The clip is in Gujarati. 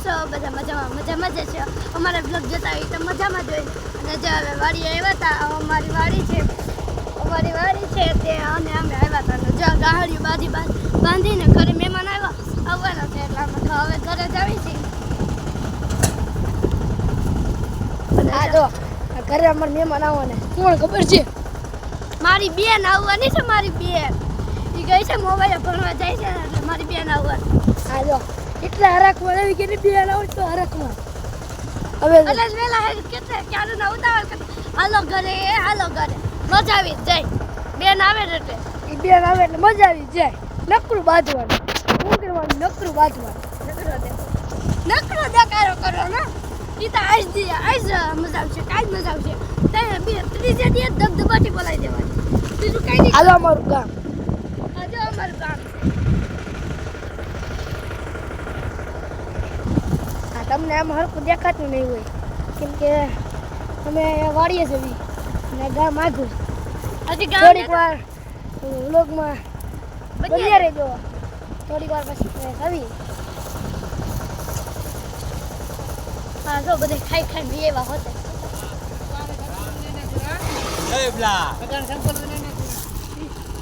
છો બધા મજામાં જ છો અમારા બ્લોગ જોતા હોય તો મજામાં જ હોય અને જે હવે વાડી આવ્યા હતા અમારી વાડી છે તે અને અમે આવ્યા હતા જો ગાહડિયું બાંધીને ઘરે મહેમાન આવવાના છે એટલે અમે તો હવે ઘરે જ આવી છીએ અને આ જો ઘરે અમારા મહેમાન આવવાને કોણ ખબર છે મારી બેન આવવાની છે મારી બેન ઈ ગઈ છે મોબાઈલ ભણવા જાય છે એટલે મારી બેન આવવાની આ જો એટલા હરખમાં આવી કે બેન આવ તો હરખમાં હવે એટલે વેલા હે કેટલે ક્યારે ના ઉતાવળ કર હાલો ઘરે મજા આવી જાય બેન આવે એટલે ઈ બેન આવે એટલે મજા આવી જાય નકરું બાંધવાનું શું કરવાનું નકરું બાંધવાનું નકરો દેખાડો કરો ને ઈ તો આજ મજા આવશે કાલ મજા આવશે ત્રીજે દિવસ ધબધબાટી બોલાવી દેવાની બીજું કઈ નહીં હાલો અમારું ગામ અમારું ગામ હા તમને આમ હરખું દેખાતું નહીં હોય કેમ કે અમે વાડીએ જવી અને ગામ આગળ હજી થોડીક વાર વ્લોગમાં બન્યા રહેજો થોડીક વાર પછી આવી હા જો બધે ખાઈ બી એવા હોતે